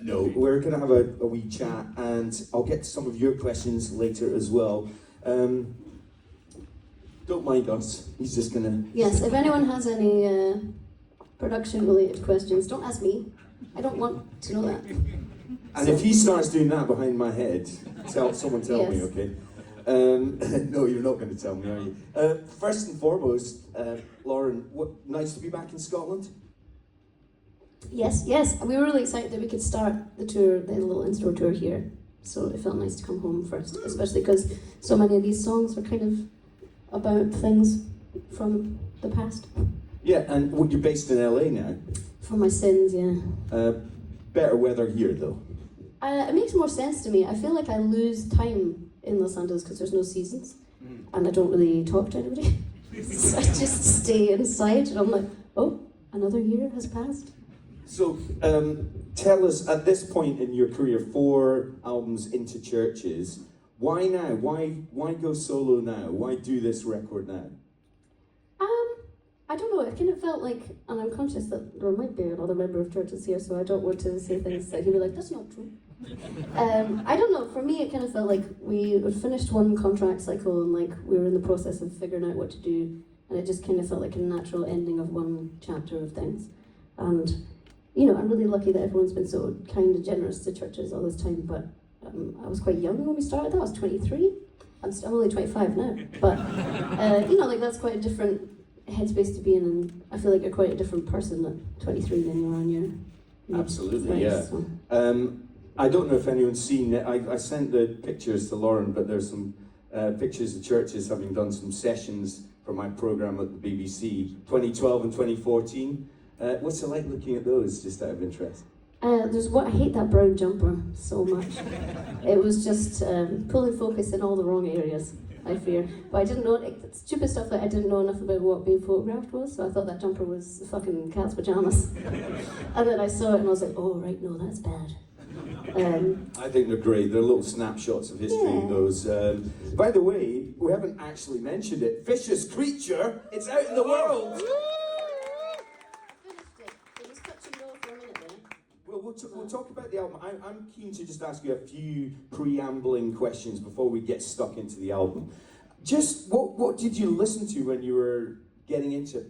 No, we're going to have a wee chat, and I'll get to some of your questions later as well. Don't mind us. He's just going to... Yes, if anyone has any production-related questions, don't ask me. I don't want to know that. And if he starts doing that behind my head, someone tell me, okay? No, you're not going to tell me, are you? First and foremost, Lauren, nice to be back in Scotland. Yes. We were really excited that we could start the tour, the little intro tour here. So it felt nice to come home first, especially because so many of these songs are kind of about things from the past. Yeah, and you're based in LA now. For my sins, yeah. Better weather here, though. It makes more sense to me. I feel like I lose time in Los Angeles because there's no seasons, and I don't really talk to anybody. So I just stay inside, and I'm like, oh, another year has passed. So, tell us, at this point in your career, 4 albums into churches, why now? Why go solo now? Why do this record now? I don't know, it kind of felt like, and I'm conscious that there might be another member of churches here, so I don't want to say things that he'd be like, that's not true. I don't know, for me it kind of felt like we had finished one contract cycle and like we were in the process of figuring out what to do, and it just kind of felt like a natural ending of one chapter of things. And, you know, I'm really lucky that everyone's been so kind and generous to churches all this time, but I was quite young when we started that. I was 23. I'm only 25 now, but, you know, like that's quite a different headspace to be in, and I feel like you're quite a different person at 23 than you are on your Absolutely, yeah. So. I don't know if anyone's seen it. I sent the pictures to Lauren, but there's some pictures of churches having done some sessions for my programme at the BBC, 2012 and 2014. What's it like looking at those, just out of interest? I hate that brown jumper so much. It was just pulling focus in all the wrong areas, I fear. But I didn't know, stupid stuff like I didn't know enough about what being photographed was, so I thought that jumper was fucking cat's pajamas. And then I saw it and I was like, oh right, no, that's bad. I think they're great. They're little snapshots of history, yeah. Those. By the way, we haven't actually mentioned it. Vicious Creature, it's out in the world! We'll talk about the album. I'm keen to just ask you a few preambling questions before we get stuck into the album. Just what did you listen to when you were getting into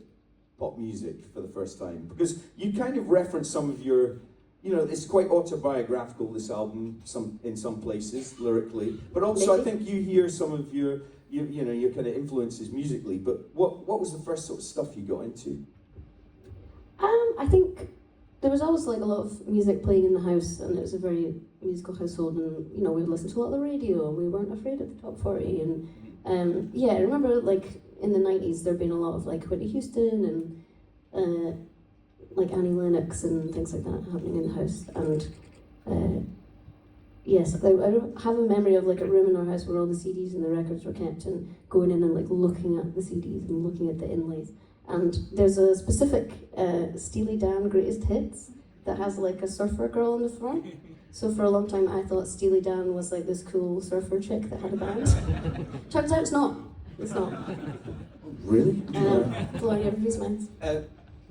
pop music for the first time? Because you kind of reference some of your, you know, it's quite autobiographical, this album, in some places lyrically, but also I think you hear some of your kind of influences musically. But what was the first sort of stuff you got into? I think there was always like a lot of music playing in the house, and it was a very musical household, and you know, we would listen to a lot of the radio, and we weren't afraid of the top 40, and yeah, I remember like in the 90s there'd been a lot of like Whitney Houston and like Annie Lennox and things like that happening in the house, and yes, I have a memory of like a room in our house where all the CDs and the records were kept, and going in and like looking at the CDs and looking at the inlays. And there's a specific Steely Dan Greatest Hits that has like a surfer girl on the front. So for a long time I thought Steely Dan was like this cool surfer chick that had a band. Turns out it's not. It's not. Really? Blowing everybody's minds.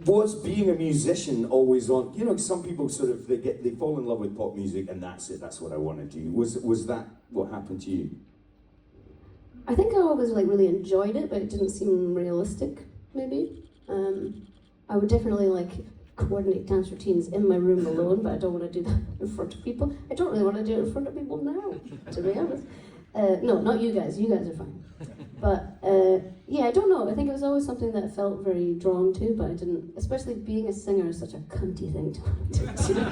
Was being a musician always on? You know, some people sort of they fall in love with pop music and that's it. That's what I want to do. Was that what happened to you? I think I always like really enjoyed it, but it didn't seem realistic. Maybe. I would definitely like coordinate dance routines in my room alone, but I don't want to do that in front of people. I don't really want to do it in front of people now, to be honest. No, not you guys. You guys are fine. But yeah, I don't know. I think it was always something that I felt very drawn to, but I didn't, especially being a singer is such a cunty thing to do.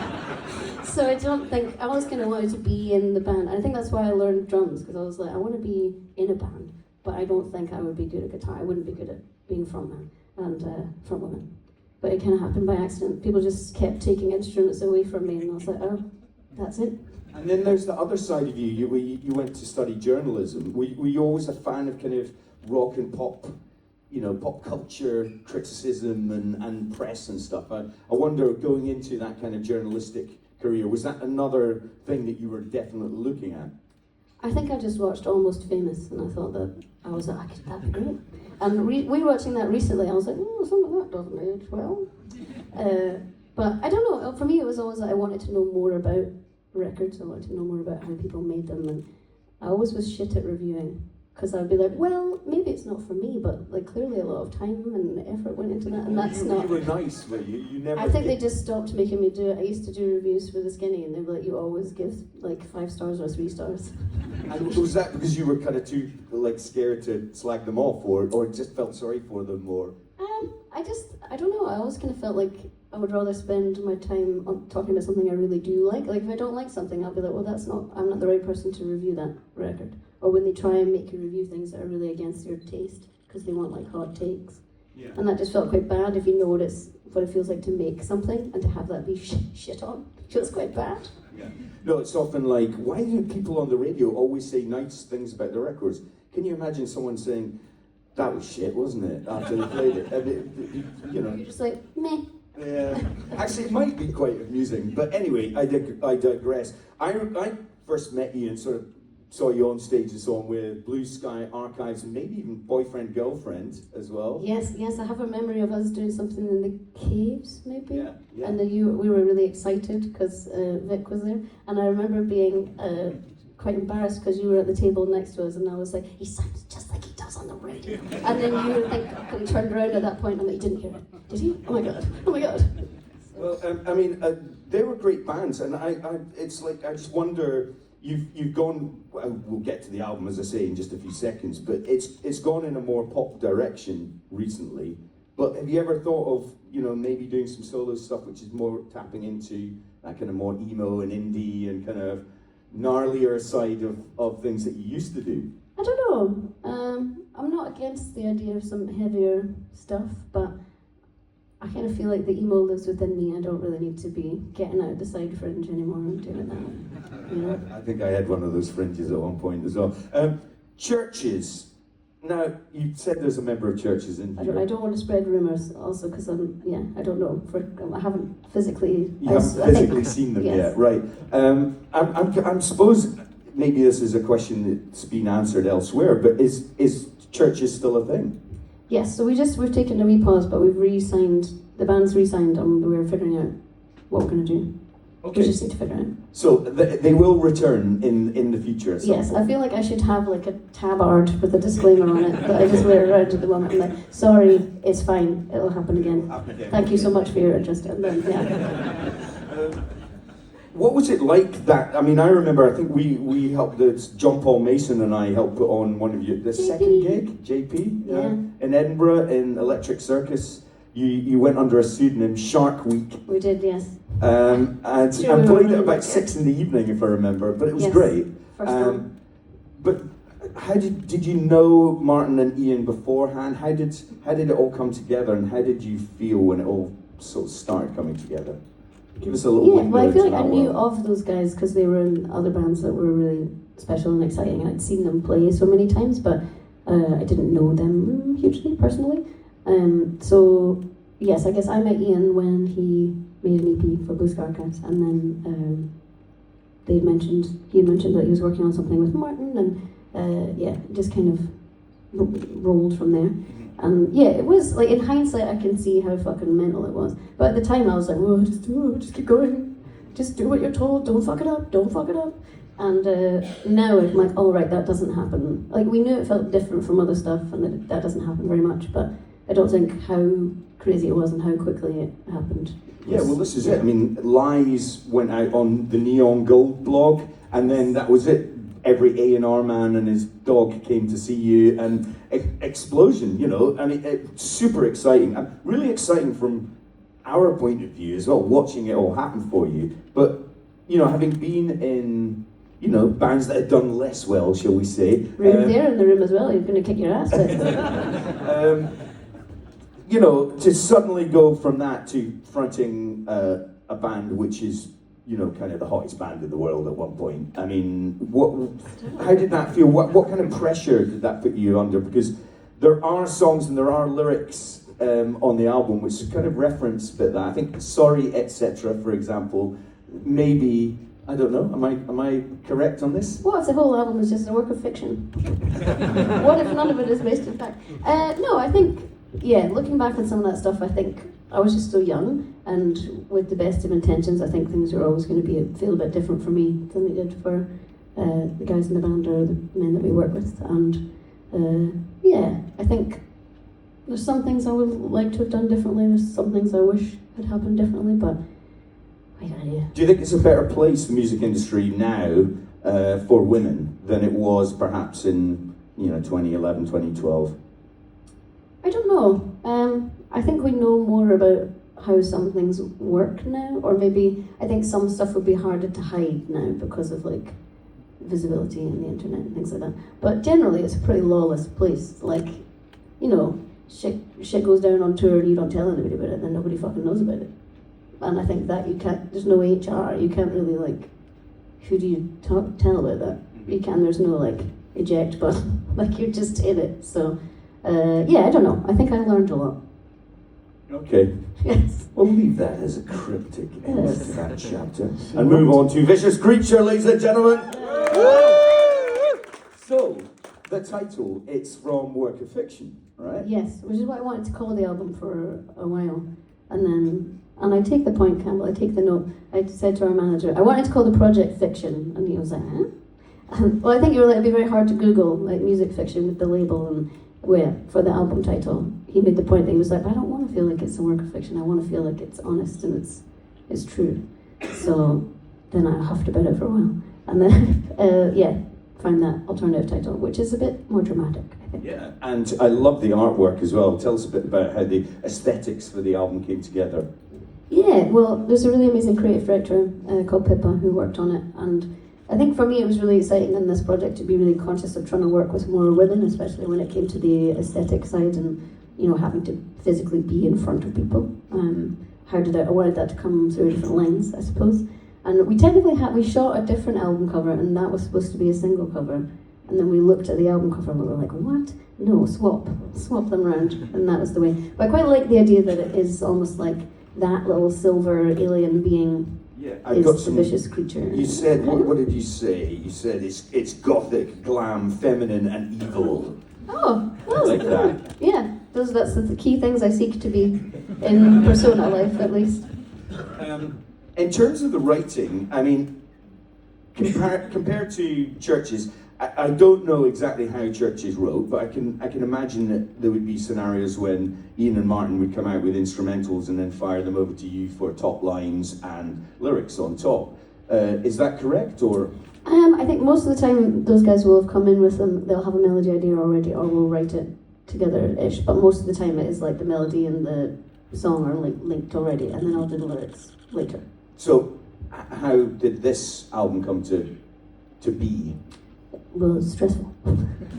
So I don't think, I always kind of wanted to be in the band. I think that's why I learned drums, because I was like, I want to be in a band, but I don't think I would be good at guitar. I wouldn't be good at being frontman and frontwoman. But it kind of happened by accident. People just kept taking instruments away from me, and I was like, oh, that's it. And then there's the other side of you. You went to study journalism. Were you always a fan of kind of rock and pop, you know, pop culture criticism and press and stuff? I wonder, going into that kind of journalistic career, was that another thing that you were definitely looking at? I think I just watched Almost Famous, and I thought that I was like, that'd be great. And we were watching that recently. I was like, oh, some of that doesn't age well. But I don't know, for me it was always that I wanted to know more about records, I wanted to know more about how people made them, and I always was shit at reviewing, because I'd be like, well, maybe it's not for me, but like clearly a lot of time and effort went into that, and that's not... You were nice, were you? You never... I think they just stopped making me do it. I used to do reviews for The Skinny, and they'd be like, you always give like 5 stars or 3 stars. And was that because you were kind of too like scared to slag them off, or just felt sorry for them, or? I don't know, I always kind of felt like I would rather spend my time on talking about something I really do like. Like if I don't like something, I'll be like, well, I'm not the right person to review that record. Or when they try and make you review things that are really against your taste, because they want like hot takes. Yeah. And that just felt quite bad if you know what it feels like to make something, and to have that be shit on. It feels quite bad. Yeah. No, it's often like, why do people on the radio always say nice things about the records? Can you imagine someone saying, that was shit, wasn't it, after they played it? You know. You're just like, meh. Yeah. Actually, it might be quite amusing. But anyway, I digress. I first met you and sort of saw you on stage and so on with Blue Sky Archives, and maybe even Boyfriend Girlfriend as well. Yes, I have a memory of us doing something in the caves, maybe. Yeah. And we were really excited because Vic was there, and I remember being quite embarrassed because you were at the table next to us, and I was like, he sounds just like he does on the radio. And then you like turned around at that point, and you didn't hear it, did you? Oh my god. Well, I mean, they were great bands, and it's like I just wonder. You've gone. Well, we'll get to the album, as I say, in just a few seconds. But it's gone in a more pop direction recently. But have you ever thought of maybe doing some solo stuff, which is more tapping into that kind of more emo and indie and kind of gnarlier side of things that you used to do? I don't know. I'm not against the idea of some heavier stuff, but I kind of feel like the emo lives within me. I don't really need to be getting out the side fringe anymore and doing that. I think I had one of those fringes at one point as well. Churches. Now, you said there's a member of churches in here. I don't want to spread rumours also, because I don't know. I haven't physically... You haven't physically seen them yet, right. I'm suppose maybe this is a question that's been answered elsewhere, but is churches still a thing? Yes, so we've taken a wee pause, but we've re-signed, the band's re-signed, and we're figuring out what we're going to do. Okay. We just need to figure it out. So they will return in the future at some Yes, point. I feel like I should have like a tabard with a disclaimer on it that I just wear around at the moment. I'm like, sorry, it's fine, it'll happen again. Thank you so much for your interest. And then, What was it like that? I mean, I remember, I think we helped, John Paul Mason and I helped put on one of the second gig, JP, in Edinburgh, in Electric Circus. You went under a pseudonym, Shark Week. We did, yes. And played it about 6 in the evening, if I remember, but it was great. But how did you know Martin and Ian beforehand? How did it all come together, and how did you feel when it all sort of started coming together? Give us a little window. Well, I feel like I into knew that world. of those guys because they were in other bands that were really special and exciting. I'd seen them play so many times, but I didn't know them hugely personally. So yes, I guess I met Ian when he made an EP for Blue Sky Archives, and then he had mentioned that he was working on something with Martin, and it just kind of rolled from there. And it was like, in hindsight, I can see how fucking mental it was. But at the time, I was like, "Whoa, just keep going, just do what you're told. Don't fuck it up. And now I'm like, "Oh right, that doesn't happen." Like, we knew it felt different from other stuff, and that doesn't happen very much. But I don't think how crazy it was and how quickly it happened. Yeah, well, this is it. I mean, Lies went out on the Neon Gold blog, and then that was it. Every A&R man and his dog came to see you, and explosion, I mean, it's super exciting. Really exciting from our point of view as well, watching it all happen for you. But, having been in, bands that had done less well, shall we say. They're in the room as well, you're going to kick your ass. To suddenly go from that to fronting a band which is, kind of the hottest band in the world at one point. I mean, how did that feel? What kind of pressure did that put you under? Because there are songs and there are lyrics on the album which kind of reference a bit that. I think Sorry, Etc., for example, maybe, I don't know, am I correct on this? What if the whole album is just a work of fiction? What if none of it is based in fact? No, I think, looking back on some of that stuff, I think I was just so young, and with the best of intentions, I think things are always going to feel a bit different for me than they did for the guys in the band or the men that we work with. And yeah, I think there's some things I would like to have done differently. There's some things I wish had happened differently, but I got idea. Do you think it's a better place, the music industry now, for women than it was perhaps in 2011, 2012? I don't know. I think we know more about how some things work now, or maybe I think some stuff would be harder to hide now because of like visibility and the internet and things like that. But generally, it's a pretty lawless place. Like, shit goes down on tour and you don't tell anybody about it, then nobody fucking knows about it. And I think that you can't. There's no HR. You can't really like. Who do you tell about that? You can. There's no like eject button. Like you're just in it. So yeah, I don't know. I think I learned a lot. Okay. Yes. We'll leave that as a cryptic end to that chapter and move on to Vicious Creature, ladies and gentlemen. So, the title, it's from work of fiction, right? Yes, which is what I wanted to call the album for a while. And I take the point, Campbell, I take the note. I said to our manager, I wanted to call the project fiction. And he was like, huh? Well, I think you were like, it'd be very hard to Google like music fiction with the label and for the album title. He made the point that he was like, I don't want to feel like it's a work of fiction. I want to feel like it's honest and it's true. So then I huffed about it for a while. And then, found that alternative title, which is a bit more dramatic, I think. Yeah, and I love the artwork as well. Tell us a bit about how the aesthetics for the album came together. Yeah, well, there's a really amazing creative director called Pippa who worked on it, and I think for me it was really exciting in this project to be really conscious of trying to work with more women, especially when it came to the aesthetic side and having to physically be in front of people. I wanted that to come through a different lens, I suppose. And we technically we shot a different album cover, and that was supposed to be a single cover. And then we looked at the album cover and we were like, what? No, swap them around. And that was the way. But I quite like the idea that it is almost like that little silver alien being is the vicious creature. You said, what did you say? You said it's gothic, glam, feminine, and evil. Oh, I like that. Yeah, that's the key things I seek to be in persona life, at least. In terms of the writing, I mean, compared to Churches, I don't know exactly how Churches wrote, but I can imagine that there would be scenarios when Ian and Martin would come out with instrumentals and then fire them over to you for top lines and lyrics on top. Is that correct, or? I think most of the time those guys will have come in with them. They'll have a melody idea already, or we'll write it together-ish. But most of the time, it is like the melody and the song are linked already, and then I'll do the lyrics later. So, how did this album come to be? Well, it was stressful.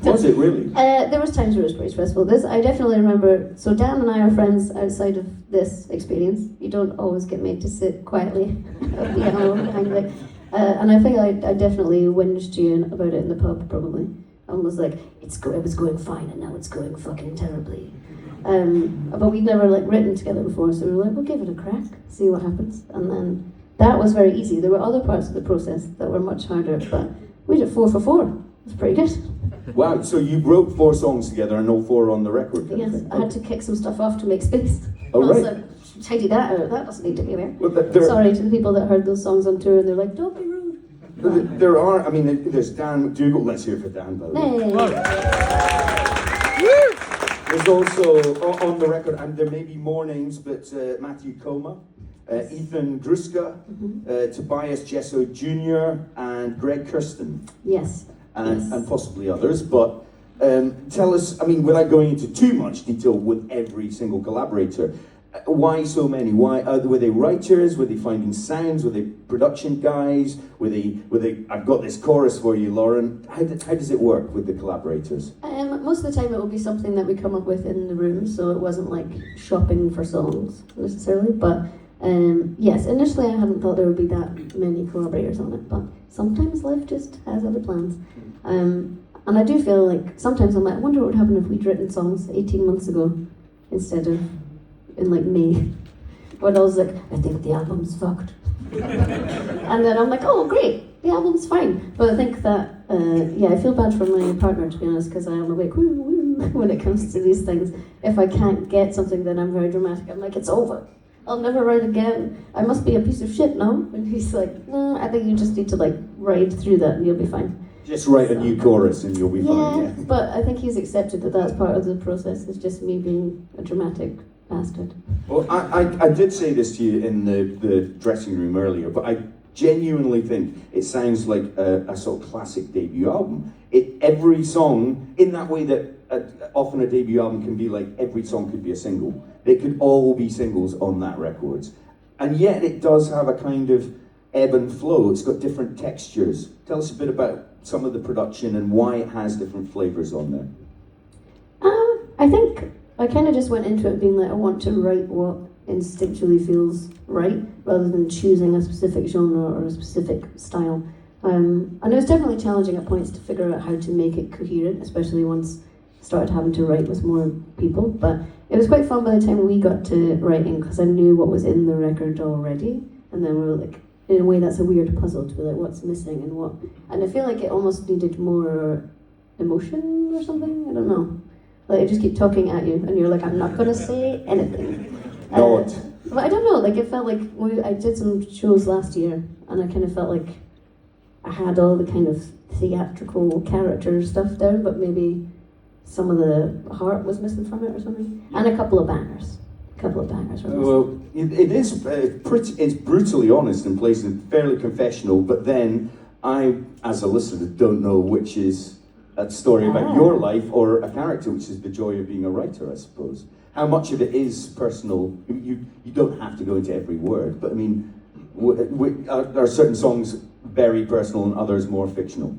Was it really? There was times where it was pretty stressful. I definitely remember. So Dan and I are friends outside of this experience. You don't always get made to sit quietly at the piano behind it. And I think I definitely whinged to you about it in the pub, probably. And was like, it was going fine, and now it's going fucking terribly. But we'd never written together before, so we were like, we'll give it a crack, see what happens. And then that was very easy. There were other parts of the process that were much harder, but we did 4 for 4. It was pretty good. Wow, so you wrote 4 songs together and all 4 on the record? Yes, I had to kick some stuff off to make space. Oh, right. I was like, tidy that out, that doesn't need to be there. Well, sorry to the people that heard those songs on tour and they're like, don't be rude. There are, there's Dan McDougall, let's hear for Dan, by the way. Hey. There's also, on the record, and there may be more names, but Matthew Coma, Ethan Druska, Tobias Jesso Jr., and Greg Kirsten. Yes. And possibly others, but tell us, without going into too much detail with every single collaborator, why so many? Why were they writers? Were they finding sounds? Were they production guys? Were they? I've got this chorus for you, Lauren. How does it work with the collaborators? Most of the time, it will be something that we come up with in the room, so it wasn't like shopping for songs necessarily. But yes, initially I hadn't thought there would be that many collaborators on it, but sometimes life just has other plans. And I do feel like sometimes I'm like, I wonder what would happen if we'd written songs 18 months ago instead of in May. When I was like, I think the album's fucked. And then I'm like, oh great, the album's fine. But I think that, I feel bad for my partner, to be honest, because I am like, woo, when it comes to these things. If I can't get something, then I'm very dramatic. I'm like, it's over. I'll never write again. I must be a piece of shit now. And he's like, no, I think you just need to like ride through that and you'll be fine. Just write a new chorus and you'll be fine. Yeah, but I think he's accepted that that's part of the process. It's just me being a dramatic bastard. Well, I did say this to you in the dressing room earlier, but I genuinely think it sounds like a sort of classic debut album. Every song, in that way that often a debut album can be like, every song could be a single. They could all be singles on that record. And yet it does have a kind of ebb and flow. It's got different textures. Tell us a bit about some of the production and why it has different flavours on there. I think I kind of just went into it being like, I want to write what instinctually feels right, rather than choosing a specific genre or a specific style. And it was definitely challenging at points to figure out how to make it coherent, especially once I started having to write with more people. But it was quite fun by the time we got to writing, because I knew what was in the record already, and then we were like, in a way that's a weird puzzle to be like, what's missing and what. And I feel like it almost needed more emotion or something, I don't know. Like I just keep talking at you and you're like, I'm not gonna say anything. Not. But I don't know, like it felt like I did some shows last year and I kind of felt like I had all the kind of theatrical character stuff down, but maybe some of the heart was missing from it or something. And a couple of bangers. Well, it is it's brutally honest in places, fairly confessional, but then I, as a listener, don't know which is a story about your life or a character, which is the joy of being a writer, I suppose. How much of it is personal? You don't have to go into every word, but I mean, are certain songs very personal and others more fictional?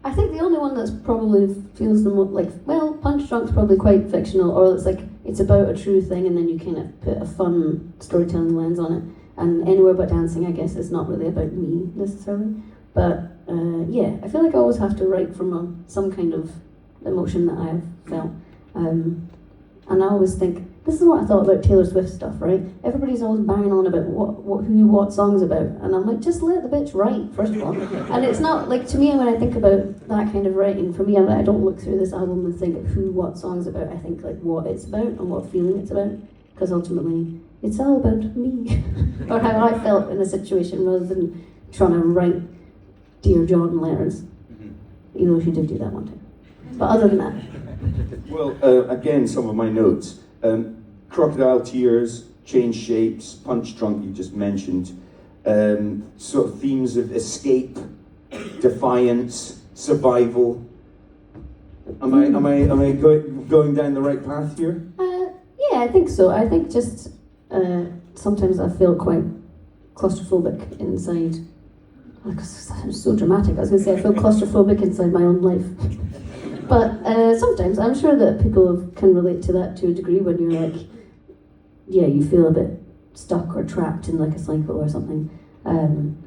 I think the only one that's probably feels the most like, well, Punch Drunk's probably quite fictional, or it's like it's about a true thing and then you kind of put a fun storytelling lens on it. And Anywhere But Dancing, I guess, is not really about me necessarily. But yeah, I feel like I always have to write from some kind of emotion that I've felt. And I always think, this is what I thought about Taylor Swift stuff, right? Everybody's always banging on about what song's about. And I'm like, just let the bitch write, first of all. And it's not, like, to me, when I think about that kind of writing, for me, I don't look through this album and think what song's about. I think, like, what it's about and what feeling it's about. Because ultimately, it's all about me. Or how I felt in a situation, rather than trying to write Dear John letters. Even though she did do that one time. But other than that. Well, again, some of my notes. Crocodile Tears, Change Shapes, Punch Drunk, you just mentioned. Sort of themes of escape, defiance, survival. Am I going down the right path here? Yeah, I think so. I think just sometimes I feel quite claustrophobic inside. That sounds so dramatic. I was going to say I feel claustrophobic inside my own life. But sometimes I'm sure that people can relate to that to a degree when you're like, yeah, you feel a bit stuck or trapped in like a cycle or something. And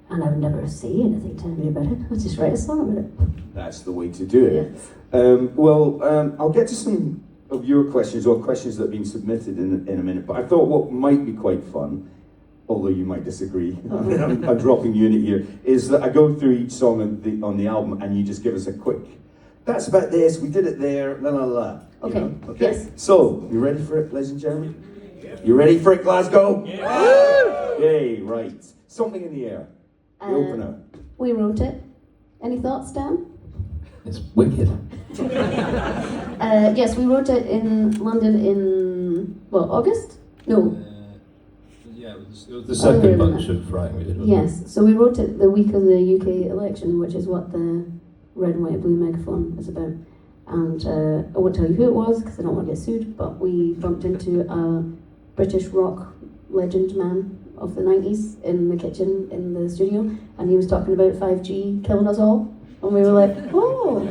I would never say anything to anybody about it. I'd just write a song about it. That's the way to do it. Yeah. I'll get to some of your questions or questions that have been submitted in a minute. But I thought what might be quite fun, although you might disagree, I'm dropping you in it here, is that I go through each song on the album and you just give us a quick, that's about this, we did it there, la la la. Okay. You know? Okay. Yes. So, you ready for it, ladies and gentlemen? You ready for it, Glasgow? Yeah. Yay, right. Something in the air. The opener. We wrote it. Any thoughts, Dan? It's wicked. Yes, we wrote it in London in, August? No. Yeah, it was the second bunch of writing we did. Yes, so we wrote it the week of the UK election, which is what the Red and White Blue megaphone is about. And I won't tell you who it was because I don't want to get sued, but we bumped into a British rock legend man of the 90s in the kitchen in the studio, and he was talking about 5G killing us all. And we were like, oh,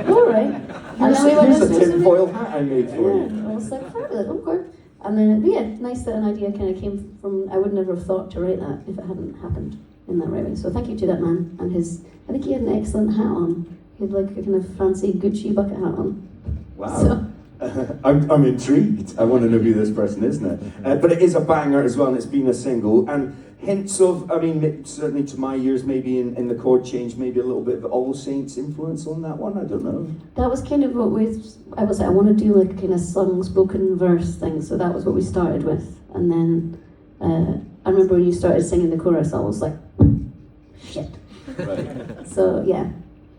all right. And then we went Here's a tinfoil hat I made for you. Yeah, I was like, fabulous, okay. And then, yeah, nice that an idea kind of came from, I would never have thought to write that if it hadn't happened in that right way. So thank you to that man and I think he had an excellent hat on. He had like a kind of fancy Gucci bucket hat on. Wow. So. I'm intrigued. I want to know who this person is now. But it is a banger as well, and it's been a single. And hints of, I mean, certainly to my ears, maybe in the chord change, maybe a little bit of All Saints influence on that one, I don't know. That was kind of what I was like, I want to do like a kind of sung spoken verse thing, so that was what we started with. And then I remember when you started singing the chorus, I was like, shit. Right. So yeah.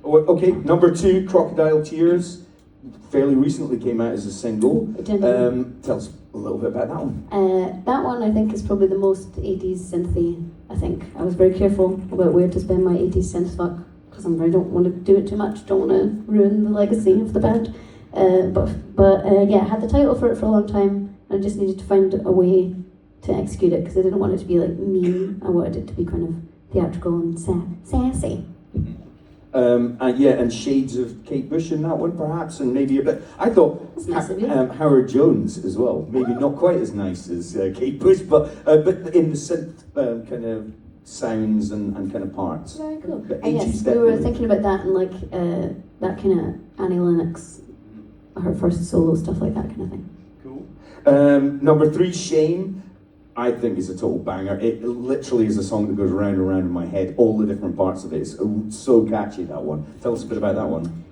Okay, number 2, Crocodile Tears, fairly recently came out as a single. Tell us a little bit about that one. That one I think is probably the most 80s synthy, I think. I was very careful about where to spend my 80s synth fuck, because I don't want to do it too much, don't want to ruin the legacy of the band. But yeah, I had the title for it for a long time, and I just needed to find a way to execute it, because I didn't want it to be like mean, I wanted it to be kind of theatrical and sassy. And shades of Kate Bush in that one, perhaps, and maybe a bit. I thought Howard Jones as well. Maybe not quite as nice as Kate Bush, but in the synth kind of sounds and kind of parts. Very cool. But Yes, 80s we were definitely. thinking about that and like that kind of Annie Lennox, her first solo stuff like that kind of thing. Cool. Number 3, Shame. I think is a total banger. It literally is a song that goes round and round in my head, all the different parts of it. It's so catchy, that one. Tell us a bit about that one.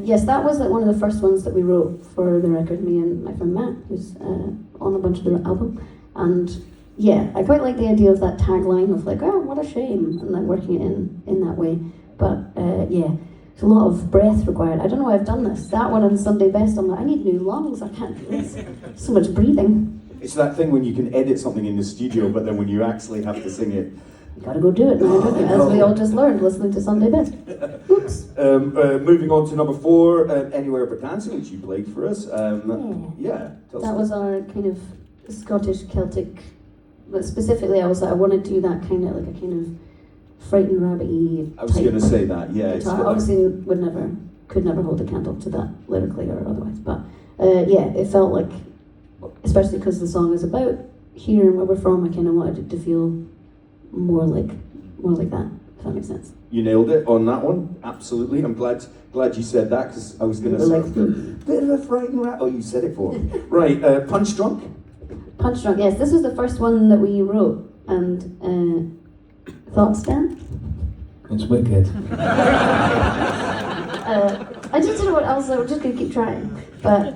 Yes, that was like one of the first ones that we wrote for the record, me and my friend Matt, who's on a bunch of the album. And yeah, I quite like the idea of that tagline of like, oh, what a shame, and then working it in that way. But yeah, there's a lot of breath required. I don't know why I've done this. That one on Sunday Best, I'm like, I need new lungs, I can't do this. So much breathing. It's that thing when you can edit something in the studio, but then when you actually have to sing it. You gotta go do it now, don't you? As we all just learned listening to Sunday Best. Oops. Moving on to number 4, Anywhere But Dancing, which you played for us. Yeah. Tell us That was our kind of Scottish Celtic, but specifically I wanted to do that kind of like a kind of frightened rabbit-y I was going to say that, yeah. It's guitar. Obviously could never hold a candle to that lyrically or otherwise, but yeah, it felt like, especially because the song is about here and where we're from, I kind of wanted it to feel more like that, if that makes sense. You nailed it on that one, absolutely. I'm glad you said that, because I was going to say, bit of a frightened rat. Oh, you said it for me. Right, Punch Drunk? Punch Drunk, yes. This was the first one that we wrote, and thoughts, Dan? It's wicked. I just didn't know what else, I was just going to keep trying. But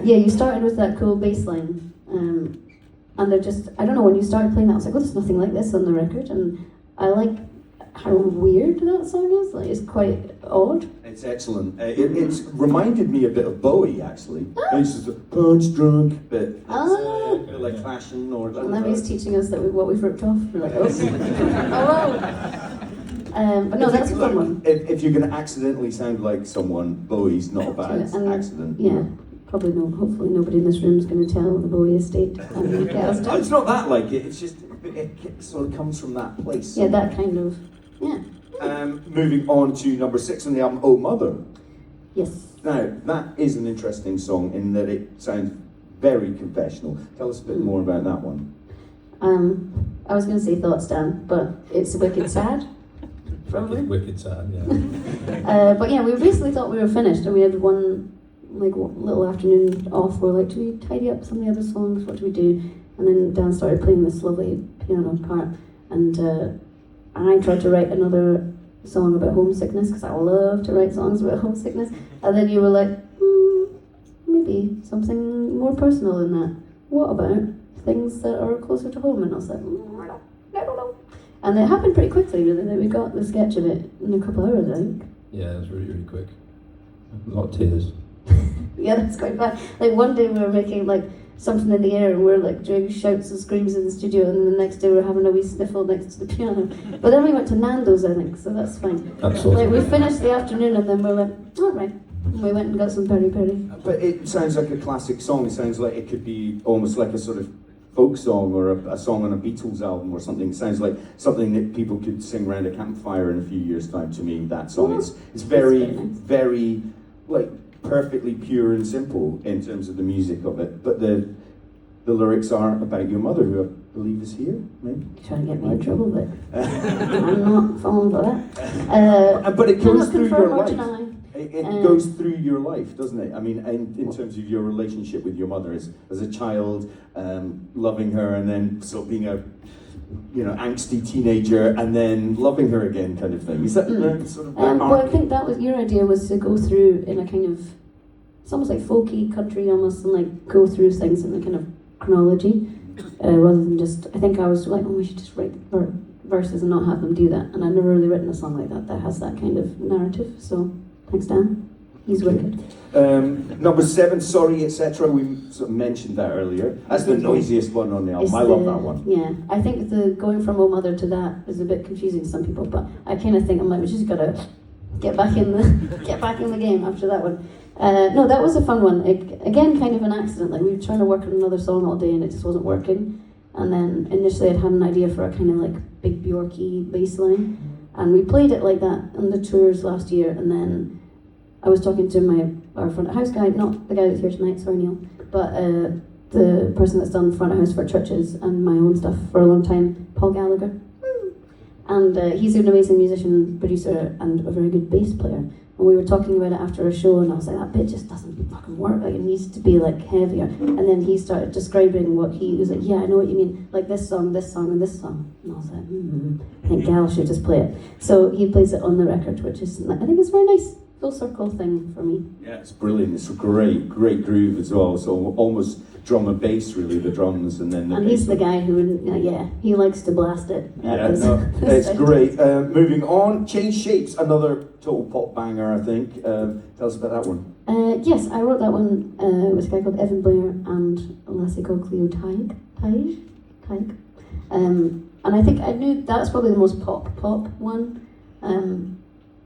yeah, you started with that cool bass line, and I don't know, when you started playing that, I was like, oh, there's nothing like this on the record, and I like how weird that song is, like, it's quite odd. It's excellent. It's reminded me a bit of Bowie, actually. It's just a punch drunk, but it's a bit like Clashing or... And then he's teaching us that what we've ripped off. We're like, oh, wow. But no, that's a fun one. If you're going to accidentally sound like someone, Bowie's not a bad accident. Yeah, probably no. Hopefully nobody in this room is going to tell the Bowie estate. It's not that like it. It's just it sort of comes from that place. Yeah, that kind of. Yeah. Moving on to number 6 on the album, Oh Mother. Yes. Now that is an interesting song in that it sounds very confessional. Tell us a bit more about that one. I was going to say Thoughts, Dan, but it's wicked sad. Probably. Wicked sad, yeah. But yeah, we basically thought we were finished, and we had one little afternoon off. We're like, do we tidy up some of the other songs? What do we do? And then Dan started playing this lovely piano part, and I tried to write another song about homesickness, because I love to write songs about homesickness. And then you were like, maybe something more personal than that. What about things that are closer to home? And I was like, I don't know. And it happened pretty quickly, really. That we got the sketch of it in a couple of hours, I think. Yeah, it was really, really quick. A lot of tears. Yeah, that's quite bad. Like one day we were making like something in the air, and we were like doing shouts and screams in the studio, and then the next day we were having a wee sniffle next to the piano. But then we went to Nando's, I think, so that's fine. Absolutely. Like we finished the afternoon, and then we were like, all right. And we went and got some peri-peri. But it sounds like a classic song. It sounds like it could be almost like a sort of folk song or a song on a Beatles album or something. It sounds like something that people could sing around a campfire in a few years' time. To me, that song it's very, very like perfectly pure and simple in terms of the music of it. But the lyrics are about your mother, who I believe is here. Maybe You're trying to get me in trouble, but I'm not falling for that. but it goes Cannot through your confirm or life. deny. It goes through your life, doesn't it? I mean, in terms of your relationship with your mother as a child, loving her, and then sort of being a you know, angsty teenager and then loving her again kind of thing. Is that sort of their well, I arc? think that was your idea, was to go through in a kind of, it's almost like folky country almost, and like go through things in a kind of chronology, rather than just, I think I was like, oh, we should just write verses and not have them do that. And I've never really written a song like that has that kind of narrative. So thanks, Dan. He's wicked. Number 7, Sorry, Etc. We sort of mentioned that earlier. That's the noisiest one on the album. I love that one. Yeah, I think the going from Oh Mother to that is a bit confusing to some people, but I kind of think I'm like, we just gotta get back in the game after that one. No, that was a fun one. Again, kind of an accident. Like, we were trying to work on another song all day and it just wasn't working. And then initially I'd had an idea for a kind of like big Bjorky bass line, and we played it like that on the tours last year. And then I was talking to our front of house guy, not the guy that's here tonight, sorry Neil, but the person that's done front of house for churches and my own stuff for a long time, Paul Gallagher. And he's an amazing musician, producer, and a very good bass player. And we were talking about it after a show, and I was like, that bit just doesn't fucking work. Like, it needs to be like heavier. And then he started describing what he was like, yeah, I know what you mean. Like this song, and this song. And I was like, I think Gal should just play it. So he plays it on the record, which is, I think it's very nice. Full circle thing for me. Yeah, it's brilliant. It's a great groove as well. So almost drum and bass, really, the drums, and then the and bass. he's the guy who, he likes to blast it. Yeah, no, it's great. Moving on, Change Shapes, another total pop banger, I think. Tell us about that one. Yes, I wrote that one with a guy called Evan Blair and a lassie called Cleo Tig. And I think I knew that's probably the most pop one.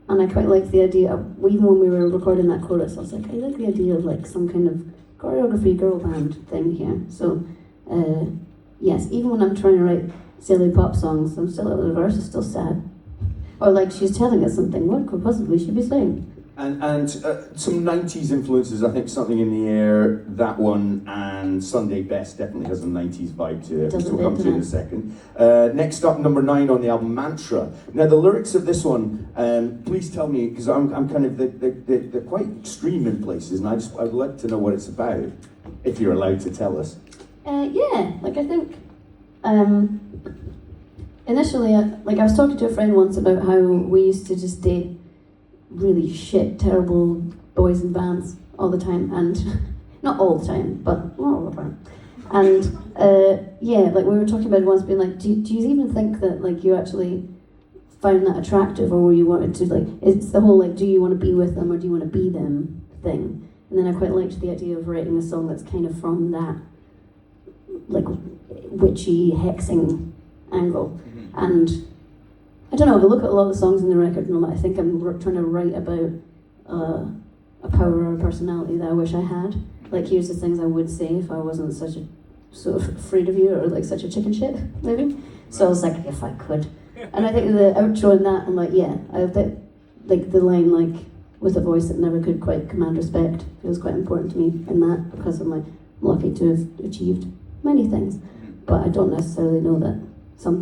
And I quite liked the idea of, even when we were recording that chorus, I was like, I like the idea of like some kind of choreography girl band thing here. So, yes, even when I'm trying to write silly pop songs, I'm still, the verse is still sad. Or like she's telling us something, what could possibly she be saying? And some 90s influences, I think Something in the Air, that one, and Sunday Best definitely has a 90s vibe to it, which we'll come to in a second. Next up, number 9 on the album, Mantra. Now the lyrics of this one, please tell me, because I'm kind of, they're quite extreme in places, and I'd like to know what it's about, if you're allowed to tell us. Yeah, like I think, initially, I was talking to a friend once about how we used to just date really shit, terrible boys in bands all the time, and not all the time, but all the time. And yeah, like we were talking about it once, being like, do you even think that like you actually found that attractive, or you wanted to like, it's the whole like, do you want to be with them or do you want to be them thing? And then I quite liked the idea of writing a song that's kind of from that like witchy hexing angle. And I don't know, if I look at a lot of the songs in the record and all that, I think I'm trying to write about a power or a personality that I wish I had. Like, here's the things I would say if I wasn't such a sort of afraid of you, or like such a chicken shit, maybe. So I was like, if I could. And I think the outro in that, I'm like, yeah, I bet like the line like, with a voice that never could quite command respect, feels quite important to me in that, because I'm like, I'm lucky to have achieved many things, but I don't necessarily know that some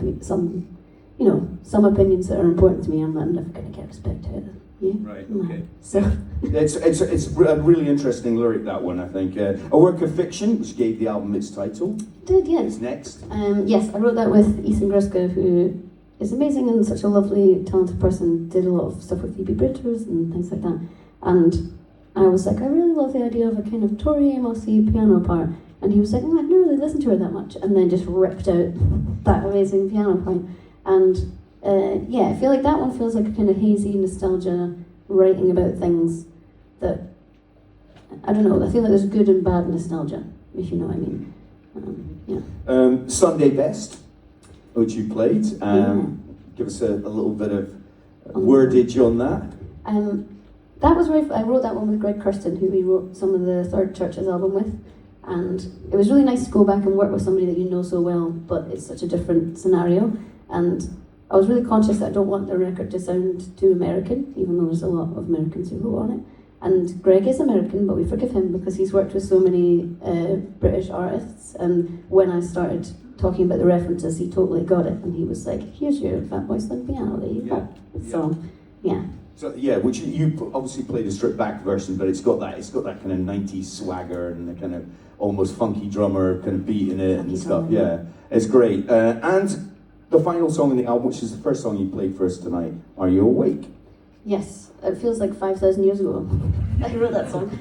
opinions that are important to me, I'm never going to get respect out of. Yeah. Right. No. Okay. So It's a really interesting lyric, that one, I think. A work of fiction, which gave the album its title. did yeah. Is next. Yes, I wrote that with Ethan Gruska, who is amazing and such a lovely, talented person. Did a lot of stuff with Phoebe Bridgers and things like that. And I was like, I really love the idea of a kind of Tori Amos-y piano part. And he was like, I've never really listened to her that much. And then just ripped out that amazing piano part. And yeah, I feel like that one feels like a kind of hazy nostalgia, writing about things that, I don't know, I feel like there's good and bad nostalgia, if you know what I mean. Yeah. Sunday Best, which you played. Give us a little bit of wordage on that. That was I wrote that one with Greg Kirsten, who we wrote some of the Third Church's album with. And it was really nice to go back and work with somebody that you know so well, but it's such a different scenario. And I was really conscious that I don't want the record to sound too American, even though there's a lot of Americans who wrote on it. And Greg is American, but we forgive him because he's worked with so many British artists. And when I started talking about the references, he totally got it. And he was like, here's your Fatboy Slim piano, there you go. So, yeah. So yeah, which you obviously played a stripped back version, but it's got that kind of 90s swagger and the kind of almost funky drummer kind of beat in it and stuff. Yeah, it's great. And the final song in the album, which is the first song you played for us tonight, Are You Awake? Yes, it feels like 5,000 years ago I wrote that song.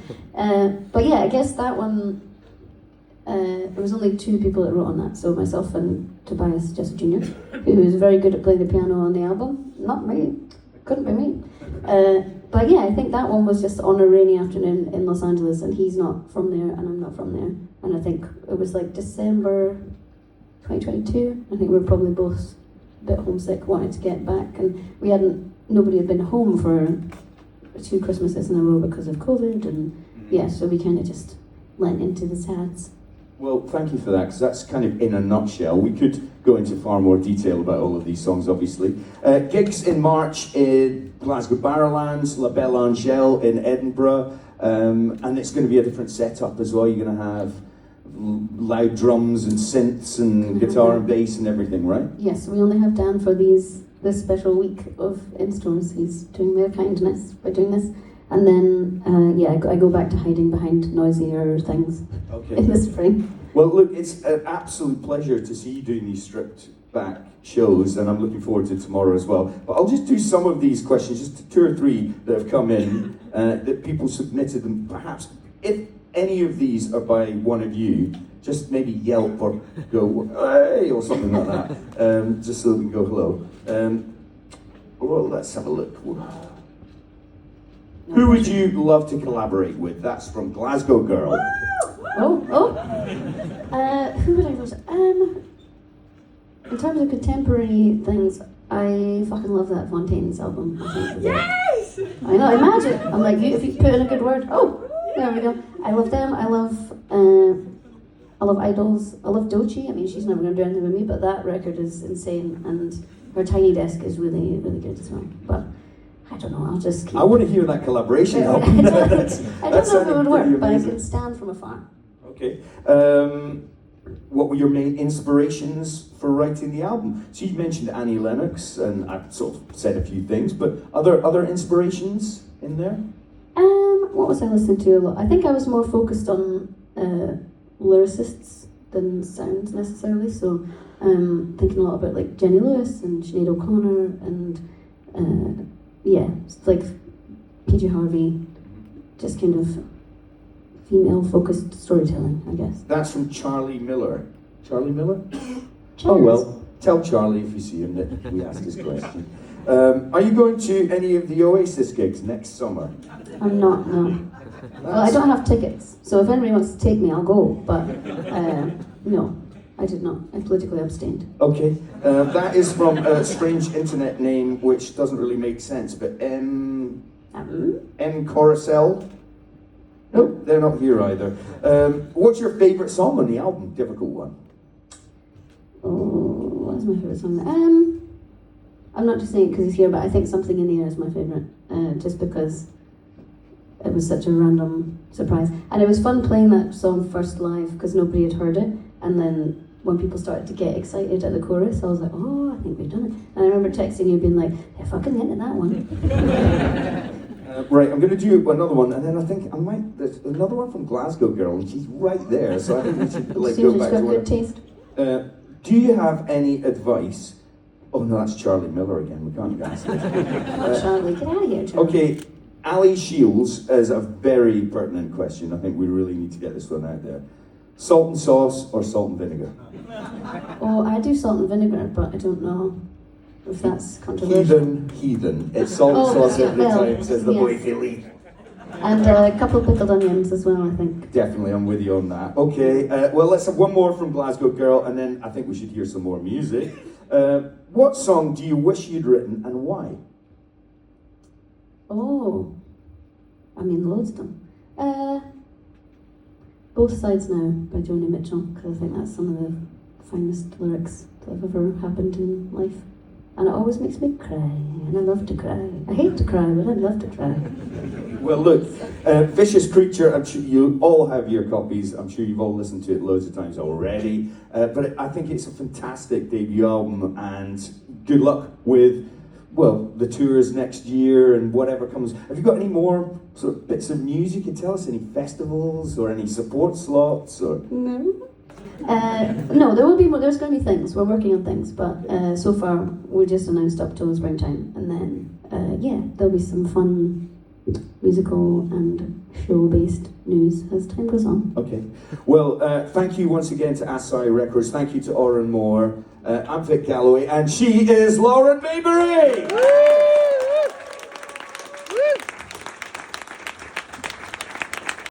But yeah, I guess that one, there was only two people that wrote on that, so myself and Tobias Jesse Jr., who was very good at playing the piano on the album. Not me, couldn't be me. But yeah, I think that one was just on a rainy afternoon in Los Angeles, and he's not from there and I'm not from there. And I think it was like December 2022. I think we were probably both a bit homesick, wanted to get back, and nobody had been home for 2 Christmases in a row because of COVID, and yeah, so we kind of just went into the sads. Well, thank you for that, because that's kind of in a nutshell. We could go into far more detail about all of these songs, obviously. Gigs in March in Glasgow Barrowlands, La Belle Angèle in Edinburgh, and it's going to be a different setup as well. You're going to have loud drums and synths and guitar and bass and everything, right? Yes, we only have Dan for this special week of in-stores. He's doing their kindness by doing this. And then, I go back to hiding behind noisier things in the spring. Well, look, it's an absolute pleasure to see you doing these stripped back shows, and I'm looking forward to tomorrow as well. But I'll just do some of these questions, just 2 or 3 that have come in, that people submitted, and perhaps if any of these are by one of you, just maybe yelp or go, hey, or something like that, just so we can go hello. Well, let's have a look. Who would you love to collaborate with? That's from Glasgow Girl. Who would I love to? In terms of contemporary things, I fucking love that Fontaine's album. Yes! I know, imagine. I'm like, if you put in a good word, there we go. I love them. I love Idols. I love Doechii. I mean, she's never going to do anything with me, but that record is insane, and her Tiny Desk is really, really good as well. But I don't know, I'll just keep... I want to hear that collaboration album. I don't know if it would work, but I can stand from afar. Okay. What were your main inspirations for writing the album? So you mentioned Annie Lennox, and I've sort of said a few things, but other inspirations in there? What was I listening to a lot? I think I was more focused on lyricists than sounds necessarily, so thinking a lot about like Jenny Lewis and Sinead O'Connor and it's like PJ Harvey, just kind of female-focused storytelling, I guess. That's from Charlie Miller. Charlie Miller? Cheers. Oh well, tell Charlie if you see him that we asked this question. Are you going to any of the Oasis gigs next summer? I'm not, no. Well, I don't have tickets, so if anybody wants to take me, I'll go, but no, I did not. I politically abstained. Okay, that is from a strange internet name which doesn't really make sense, but M. Coruscant? Nope, they're not here either. What's your favourite song on the album? Difficult one. Oh, what's my favourite song? I'm not just saying it because he's here, but I think Something in the Air is my favourite, just because it was such a random surprise. And it was fun playing that song first live because nobody had heard it, and then when people started to get excited at the chorus, I was like, I think we've done it. And I remember texting you being like, they're fucking into that one. Right, I'm going to do another one, and then I think there's another one from Glasgow Girl, and she's right there, so I think we should go back to her. Good taste. Do you have any advice? Oh no, that's Charlie Miller again, we can't answer this. Charlie, get out of here, Charlie. Okay, Ali Shields has a very pertinent question. I think we really need to get this one out there. Salt and sauce or salt and vinegar? Oh, I do salt and vinegar, but I don't know if that's controversial. Heathen. It's salt and sauce every time, says the boy Philly. And a couple of pickled onions as well, I think. Definitely, I'm with you on that. Okay, well, let's have one more from Glasgow Girl, and then I think we should hear some more music. What song do you wish you'd written, and why? Oh, I mean, loads of them. Both Sides Now by Joni Mitchell, because I think that's some of the finest lyrics that have ever happened in life. And it always makes me cry, and I love to cry. I hate to cry, but I love to cry. Well, look, Vicious Creature, I'm sure you all have your copies. I'm sure you've all listened to it loads of times already. But I think it's a fantastic debut album, and good luck with, well, the tours next year and whatever comes. Have you got any more sort of bits of news you could tell us? Any festivals or any support slots? Or No. No, there will be more. There's going to be things. We're working on things, but so far we just announced up till springtime, and then yeah, there'll be some fun musical and show-based news as time goes on. Okay. Well, thank you once again to Asai Records. Thank you to Òran Mór. I'm Vic Galloway, and she is Lauren Mayberry.